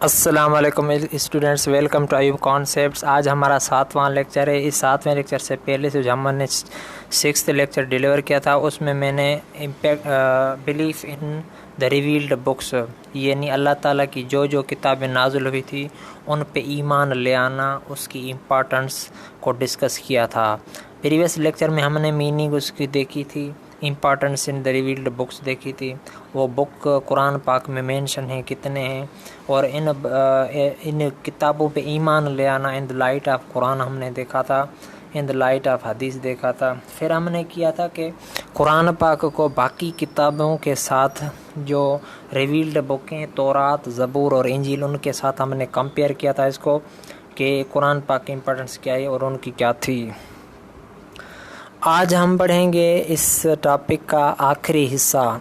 السلام علیکم students, welcome to Ayub concepts. آج ہمارا 7واں لیکچر ہے۔ اس 7ویں لیکچر سے پہلے سے جو ہم نے 6th لیکچر ڈیلیور کیا تھا اس میں نے belief in the revealed books, یعنی اللہ تعالیٰ کی جو کتابیں نازل ہوئی تھی ان پہ ایمان لے آنا، اس کی امپارٹنس کو ڈسکس کیا تھا۔ پریویس لیکچر میں ہم نے میننگ اس کی دیکھی تھی، امپارٹنس ان دا ریویلڈ بکس دیکھی تھی، وہ بک قرآن پاک میں مینشن ہیں کتنے ہیں، اور ان کتابوں پہ ایمان لے آنا ان دا لائٹ آف قرآن ہم نے دیکھا تھا، ان دا لائٹ آف حدیث دیکھا تھا۔ پھر ہم نے کیا تھا کہ قرآن پاک کو باقی کتابوں کے ساتھ جو ریویلڈ بکیں تورات، زبور اور انجیل، ان کے ساتھ ہم نے کمپیئر کیا تھا اس کو کہ قرآن پاک کی امپورٹنس کیا ہے اور ان کی کیا تھی۔ آج ہم پڑھیں گے اس ٹاپک کا آخری حصہ،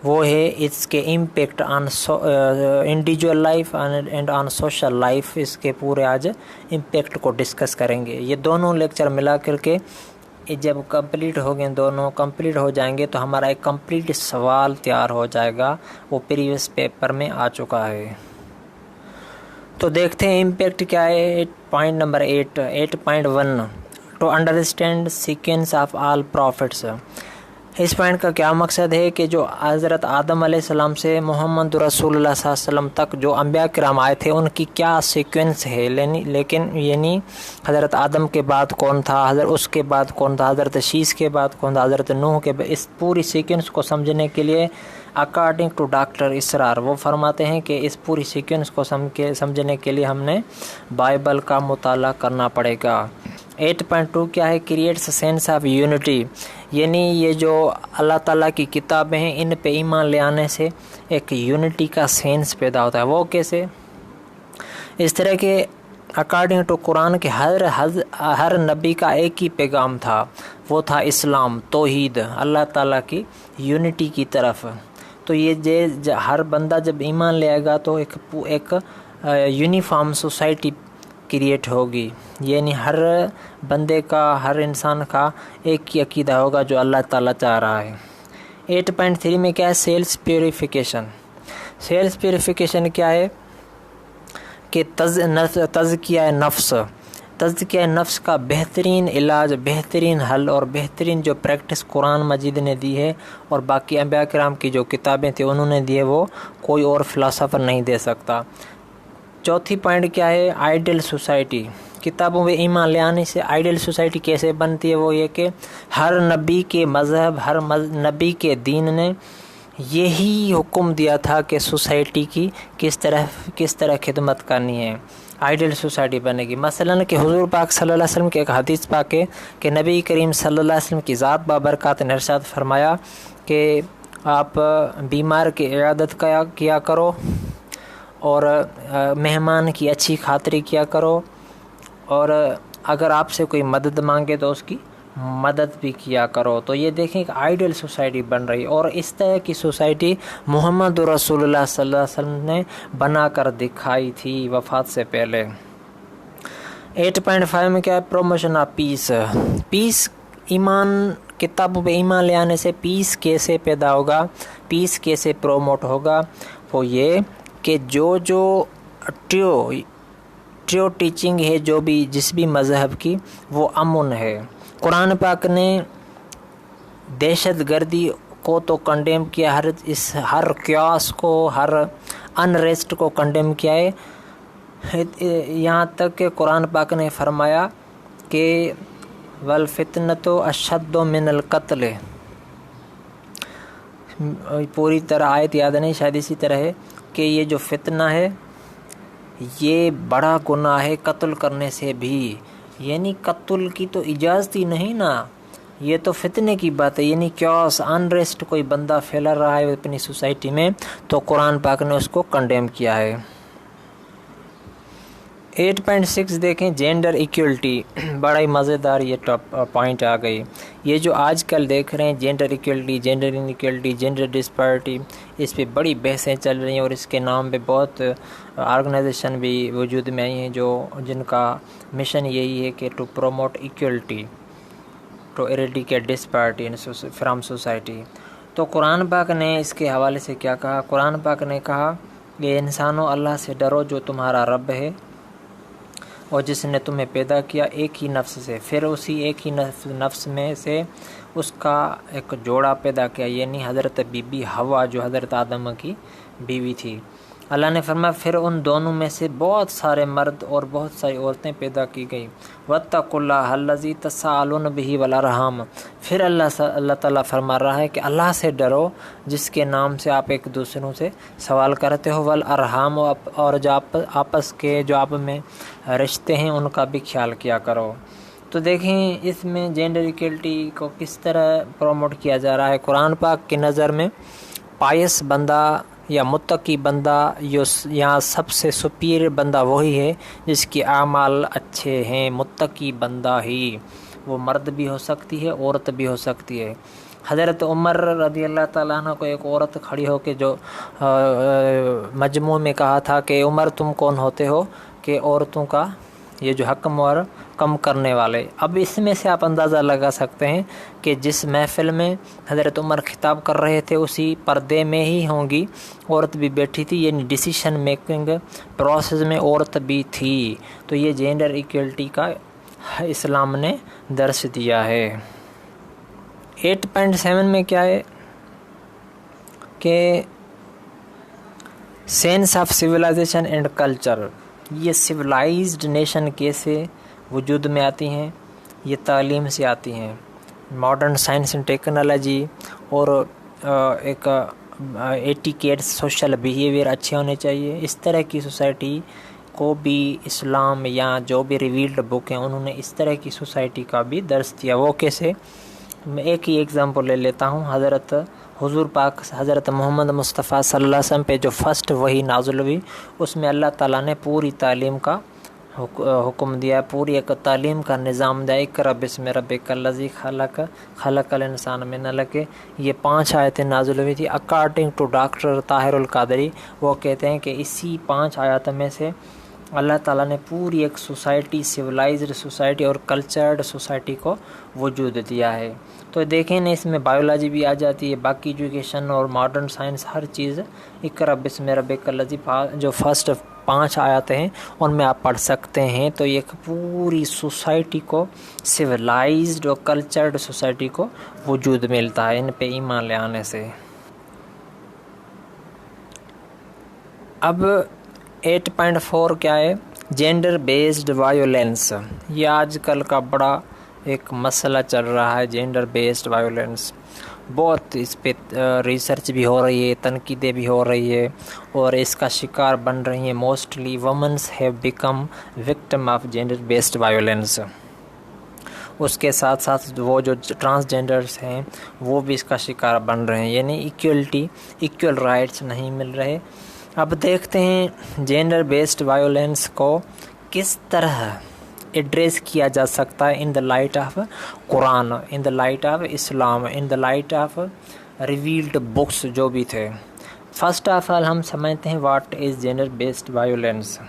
وہ ہے اس کے impact on individual life and on social life. اس کے پورے آج امپیکٹ کو ڈسکس کریں گے۔ یہ دونوں لیکچر ملا کر کے جب کمپلیٹ ہو گئے، دونوں کمپلیٹ ہو جائیں گے تو ہمارا ایک کمپلیٹ سوال تیار ہو جائے گا، وہ پریویس پیپر میں آ چکا ہے۔ تو دیکھتے ہیں امپیکٹ کیا ہے۔ Point number 8.1 to understand sequence of all profits. اس پوائنٹ کا کیا مقصد ہے کہ جو حضرت آدم علیہ السلام سے محمد رسول اللہ صلی اللہ علیہ وسلم تک جو انبیاء کرام آئے تھے ان کی کیا سیکوینس ہے، لیکن یعنی حضرت آدم کے بعد کون تھا، اس کے بعد کون تھا، حضرت شیس کے بعد کون تھا، حضرت نوح کے بعد، اس پوری سیکوینس کو سمجھنے کے لیے اکارڈنگ ٹو ڈاکٹر اسرار وہ فرماتے ہیں کہ اس پوری سیکوینس کو سمجھنے کے لیے ہم نے بائبل کا مطالعہ کرنا پڑے گا۔ 8.2 کیا ہے؟ کریٹس سینس آف یونٹی، یعنی یہ جو اللہ تعالیٰ کی کتابیں ہیں ان پہ ایمان لے آنے سے ایک یونٹی کا سینس پیدا ہوتا ہے۔ وہ کیسے؟ اس طرح کہ اکارڈنگ ٹو قرآن کے ہر نبی کا ایک ہی پیغام تھا، وہ تھا اسلام، توحید، اللہ تعالیٰ کی یونٹی کی طرف۔ تو یہ ہر بندہ جب ایمان لے آئے گا تو ایک یونیفارم سوسائٹی کریٹ ہوگی، یعنی ہر بندے کا، ہر انسان کا ایک ہی عقیدہ ہوگا جو اللہ تعالیٰ چاہ رہا ہے۔ 8.3 میں کیا ہے؟ Self purification. سیلف پیوریفیکیشن کیا ہے کہ تزکیہ نفس، تزکیہ نفس کا بہترین علاج، بہترین حل اور بہترین جو پریکٹس قرآن مجید نے دی ہے اور باقی انبیاء کرام کی جو کتابیں تھیں انہوں نے دی ہے، وہ کوئی اور فلاسفر نہیں دے سکتا۔ چوتھی پوائنٹ کیا ہے؟ Ideal society. کتابوں میں ایمان لے آنے سے آئیڈیل سوسائٹی کیسے بنتی ہے؟ وہ یہ کہ ہر نبی کے مذہب، ہر نبی کے دین نے یہی حکم دیا تھا کہ سوسائٹی کی کس طرح خدمت کرنی ہے، آئیڈیل سوسائٹی بنے گی۔ مثلا کہ حضور پاک صلی اللہ علیہ وسلم کے ایک حدیث پاک ہے کہ نبی کریم صلی اللہ علیہ وسلم کی ذات بابرکات نے ارشاد فرمایا کہ آپ بیمار کی عیادت کیا کرو اور مہمان کی اچھی خاطری کیا کرو، اور اگر آپ سے کوئی مدد مانگے تو اس کی مدد بھی کیا کرو۔ تو یہ دیکھیں کہ آئیڈیل سوسائٹی بن رہی ہے، اور اس طرح کی سوسائٹی محمد رسول اللہ صلی اللہ علیہ وسلم نے بنا کر دکھائی تھی وفات سے پہلے۔ 8.5 میں کیا ہے؟ Promotion of peace. پیس، ایمان، کتابوں پہ ایمان لے آنے سے پیس کیسے پیدا ہوگا، پیس کیسے پروموٹ ہوگا؟ وہ یہ کہ جو ٹریو ٹیچنگ ہے جس بھی مذہب کی، وہ امن ہے۔ قرآن پاک نے دہشت گردی کو تو کنڈیم کیا، ہر کیاس کو، ہر انریسٹ کو کنڈیم کیا ہے، یہاں تک کہ قرآن پاک نے فرمایا کہ والفتنۃ اشد من القتل۔ پوری طرح آیت یاد نہیں، شاید اسی طرح ہے کہ یہ جو فتنہ ہے یہ بڑا گناہ ہے قتل کرنے سے بھی، یعنی قتل کی تو اجازت ہی نہیں نا، یہ تو فتنے کی بات ہے، یعنی کیوس، انریسٹ کوئی بندہ پھیلا رہا ہے اپنی سوسائٹی میں تو قرآن پاک نے اس کو کنڈیم کیا ہے۔ 8.6 دیکھیں، جینڈر ایکویلٹی۔ بڑا ہی مزیدار یہ پوائنٹ آ گئی۔ یہ جو آج کل دیکھ رہے ہیں gender equality, gender inequality, gender disparity, اس پہ بڑی بحثیں چل رہی ہیں اور اس کے نام پہ بہت آرگنائزیشن بھی وجود میں آئی ہیں جن کا مشن یہی ہے کہ to promote equality, to eradicate disparity from society. تو قرآن پاک نے اس کے حوالے سے کیا کہا؟ قرآن پاک نے کہا یہ انسانوں اللہ سے ڈرو جو تمہارا رب ہے اور جس نے تمہیں پیدا کیا ایک ہی نفس سے، پھر اسی ایک ہی نفس میں سے اس کا ایک جوڑا پیدا کیا، یعنی حضرت بی بی حوا جو حضرت آدم کی بیوی تھی۔ اللہ نے فرمایا پھر ان دونوں میں سے بہت سارے مرد اور بہت ساری عورتیں پیدا کی گئیں۔ وَاتَّقُوا اللَّهَ الَّذِي تَسَاءَلُونَ بِهِ وَالْأَرْحَامَ، پھر اللہ تعالیٰ فرما رہا ہے کہ اللہ سے ڈرو جس کے نام سے آپ ایک دوسروں سے سوال کرتے ہو، والارحام، اور جو آپس کے جو آپ میں رشتے ہیں ان کا بھی خیال کیا کرو۔ تو دیکھیں اس میں جینڈر ایکویلٹی کو کس طرح پروموٹ کیا جا رہا ہے۔ قرآن پاک کی نظر میں پائس بندہ یا متقی بندہ یا سب سے سپیریئر بندہ وہی ہے جس کے اعمال اچھے ہیں۔ متقی بندہ ہی، وہ مرد بھی ہو سکتی ہے، عورت بھی ہو سکتی ہے۔ حضرت عمر رضی اللہ تعالیٰ عنہ کو ایک عورت کھڑی ہو کے جو مجمع میں کہا تھا کہ عمر تم کون ہوتے ہو کہ عورتوں کا یہ جو حکم اور کم کرنے والے۔ اب اس میں سے آپ اندازہ لگا سکتے ہیں کہ جس محفل میں حضرت عمر خطاب کر رہے تھے اسی پردے میں ہی ہوں گی عورت بھی بیٹھی تھی، یعنی ڈیسیشن میکنگ پروسیس میں عورت بھی تھی۔ تو یہ جینڈر ایکویلٹی کا اسلام نے درس دیا ہے۔ 8.7 میں کیا ہے کہ sense of civilisation and culture, یہ سویلائزڈ نیشن کیسے وجود میں آتی ہیں، یہ تعلیم سے آتی ہیں۔ ماڈرن سائنس اینڈ ٹیکنالوجی اور ایک ایٹیکیٹ، سوشل بیہیویئر اچھے ہونے چاہیے۔ اس طرح کی سوسائٹی کو بھی اسلام یا جو بھی ریویلڈ بک ہیں انہوں نے اس طرح کی سوسائٹی کا بھی درس دیا۔ وہ کیسے؟ میں ایک ہی ایگزامپل لے لیتا ہوں۔ حضور پاک حضرت محمد مصطفیٰ صلی اللہ علیہ وسلم پہ جو فرسٹ وحی نازل ہوئی اس میں اللہ تعالیٰ نے پوری تعلیم کا حکم دیا، پوری ایک تعلیم کا نظام دیا۔ اقرأ بسم ربک الذی خلق، خلق الانسان من علق۔ یہ 5 آیتیں نازل ہوئی تھی۔ According to doctor Tahir ul-Qadri, وہ کہتے ہیں کہ اسی 5 آیات میں سے اللہ تعالیٰ نے پوری ایک سوسائٹی، سویلائزڈ سوسائٹی اور کلچرڈ سوسائٹی کو وجود دیا ہے۔ تو دیکھیں نا، اس میں بایولوجی بھی آ جاتی ہے، باقی ایجوکیشن اور ماڈرن سائنس، ہر چیز۔ اقرأ بسم ربک الذی، جو فرسٹ 5 آیات ہیں ان میں آپ پڑھ سکتے ہیں۔ تو یہ پوری سوسائٹی کو، سویلائزڈ اور کلچرڈ سوسائٹی کو وجود ملتا ہے ان پہ ایمان لے آنے سے۔ اب 8.4 کیا ہے؟ Gender based violence. یہ آج کل کا بڑا ایک مسئلہ چل رہا ہے، جینڈر بیسڈ وائیولنس۔ بہت اس پہ ریسرچ بھی ہو رہی ہے، تنقیدیں بھی ہو رہی ہے اور اس کا شکار بن رہی ہیں۔ Mostly womens have become victim of gender based violence. اس کے ساتھ ساتھ وہ جو ٹرانسجینڈرز ہیں وہ بھی اس کا شکار بن رہے ہیں، یعنی ایکویلٹی، ایکول رائٹس نہیں مل رہے۔ اب دیکھتے ہیں جینڈر بیسڈ وائیولنس کو کس طرح ایڈریس کیا جا سکتا ہے ان دا لائٹ آف قرآن، ان دا لائٹ آف اسلام، in the light of revealed books جو بھی تھے۔ فرسٹ آف آل ہم سمجھتے ہیں what is gender based violence.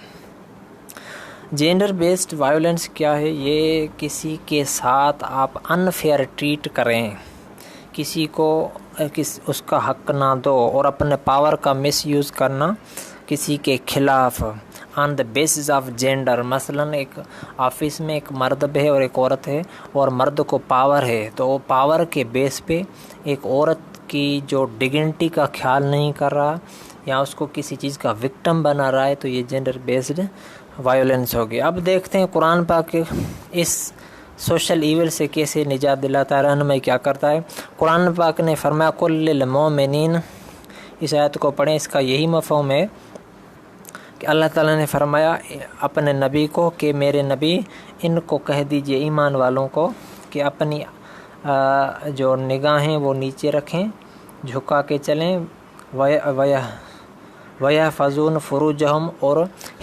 Gender based violence کیا ہے؟ یہ کسی کے ساتھ آپ انفیئر ٹریٹ کریں، کسی کو اس کا حق نہ دو اور اپنے پاور کا مس یوز کرنا کسی کے خلاف آن دا بیسس آف جینڈر۔ مثلاً ایک آفس میں ایک مرد ہے اور ایک عورت ہے اور مرد کو پاور ہے، تو وہ پاور کے بیس پہ ایک عورت کی جو ڈگنیٹی کا خیال نہیں کر رہا یا اس کو کسی چیز کا وکٹم بنا رہا ہے، تو یہ جینڈر بیسڈ وائیولنس ہوگی۔ اب دیکھتے ہیں قرآن پاک اس سوشل ایول سے کیسے نجات دلاتا ہے، رہنمائی کیا کرتا ہے۔ قرآن پاک نے فرمایا قل للمؤمنین، اس آیت کو پڑھیں، اس کا یہی مفہوم ہے کہ اللہ تعالیٰ نے فرمایا اپنے نبی کو کہ میرے نبی ان کو کہہ دیجئے، ایمان والوں کو، کہ اپنی جو نگاہیں وہ نیچے رکھیں، جھکا کے چلیں، وَيَحْفَظُونَ فُرُوجَهُمْ، اور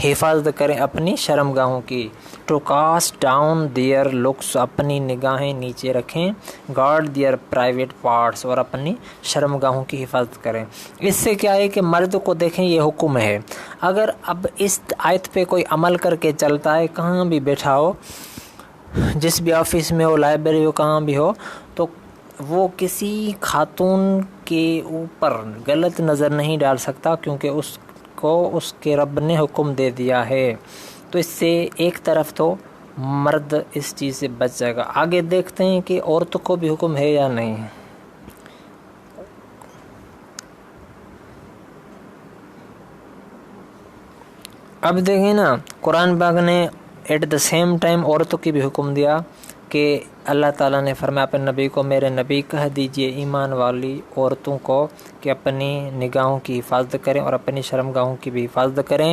حفاظت کریں اپنی شرمگاہوں کی۔ To cast down their looks, اپنی نگاہیں نیچے رکھیں، گارڈ دیئر پرائیویٹ پارٹس، اور اپنی شرمگاہوں کی حفاظت کریں۔ اس سے کیا ہے کہ مرد کو دیکھیں یہ حکم ہے، اگر اب اس آیت پہ کوئی عمل کر کے چلتا ہے، کہاں بھی بیٹھا ہو، جس بھی آفس میں ہو، لائبریری ہو، کہاں بھی ہو، تو وہ کسی خاتون کے اوپر غلط نظر نہیں ڈال سکتا، کیونکہ اس کو اس کے رب نے حکم دے دیا ہے۔ تو اس سے ایک طرف تو مرد اس چیز سے بچ جائے گا۔ آگے دیکھتے ہیں کہ عورتوں کو بھی حکم ہے یا نہیں۔ اب دیکھیں نا، قرآن پاک نے ایٹ دا سیم ٹائم عورتوں کی بھی حکم دیا کہ اللہ تعالیٰ نے فرمایا اپنے نبی کو، میرے نبی کہہ دیجئے ایمان والی عورتوں کو کہ اپنی نگاہوں کی حفاظت کریں اور اپنی شرمگاہوں کی بھی حفاظت کریں۔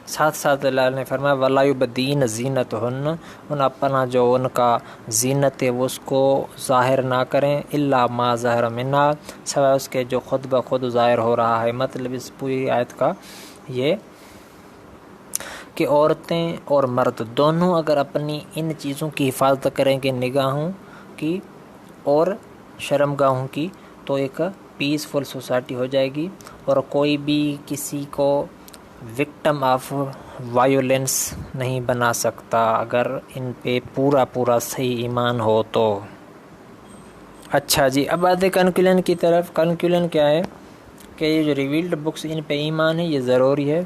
ساتھ ساتھ اللہ نے فرمایا وَلَا يُبْدِينَ زِينَتُهُنَّ، ان اپنا جو ان کا زینت ہے وہ اس کو ظاہر نہ کریں، إِلَّا مَا ظَهَرَ مِنْهَا، سوائے اس کے جو خود بخود ظاہر ہو رہا ہے۔ مطلب اس پوری آیت کا یہ کہ عورتیں اور مرد دونوں اگر اپنی ان چیزوں کی حفاظت کریں گے، نگاہوں کی اور شرمگاہوں کی، تو ایک پیسفل سوسائٹی ہو جائے گی اور کوئی بھی کسی کو وکٹم آف وائیولنس نہیں بنا سکتا اگر ان پہ پورا صحیح ایمان ہو تو۔ اچھا جی، اب آتے کنکلوژن کی طرف۔ کنکلوژن کیا ہے کہ یہ جو ریویلڈ بکس ان پہ ایمان ہے یہ ضروری ہے۔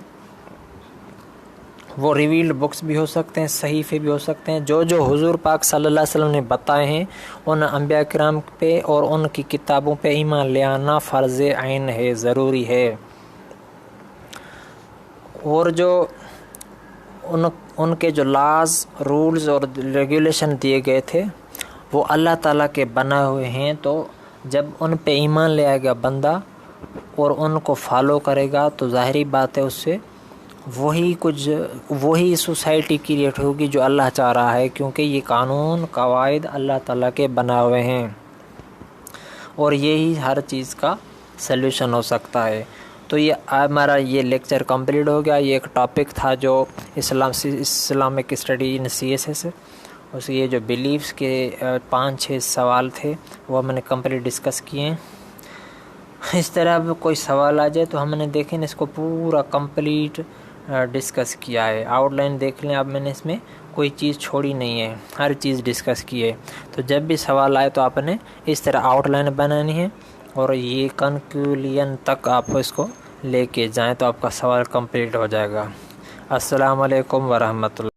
وہ ریویلڈ بکس بھی ہو سکتے ہیں، صحیفے بھی ہو سکتے ہیں، جو حضور پاک صلی اللہ علیہ وسلم نے بتائے ہیں ان انبیاء کرام پہ اور ان کی کتابوں پہ ایمان لے آنا فرض عین ہے، ضروری ہے۔ اور جو ان کے جو لاز، رولز اور ریگولیشن دیے گئے تھے وہ اللہ تعالیٰ کے بنائے ہوئے ہیں، تو جب ان پہ ایمان لے آئے گا بندہ اور ان کو فالو کرے گا تو ظاہری بات ہے اس سے وہی سوسائٹی کریٹ ہوگی جو اللہ چاہ رہا ہے، کیونکہ یہ قانون قواعد اللہ تعالیٰ کے بنا ہوئے ہیں اور یہی ہر چیز کا سلیوشن ہو سکتا ہے۔ تو یہ ہمارا یہ لیکچر کمپلیٹ ہو گیا۔ یہ ایک ٹاپک تھا جو اسلامک اسٹڈی ان CSS، اس یہ جو بلیفس کے 5-6 سوال تھے وہ ہم نے کمپلیٹ ڈسکس کیے ہیں۔ اس طرح اب کوئی سوال آ جائے تو ہم نے دیکھیں اس کو پورا کمپلیٹ ڈسکس کیا ہے۔ آؤٹ لائن دیکھ لیں، اب میں نے اس میں کوئی چیز چھوڑی نہیں ہے، ہر چیز ڈسکس کی ہے۔ تو جب بھی سوال آئے تو آپ نے اس طرح آؤٹ لائن بنانی ہے اور یہ کنکلوژن تک آپ اس کو لے کے جائیں تو آپ کا سوال کمپلیٹ ہو جائے گا۔ السلام علیکم ورحمۃ اللہ۔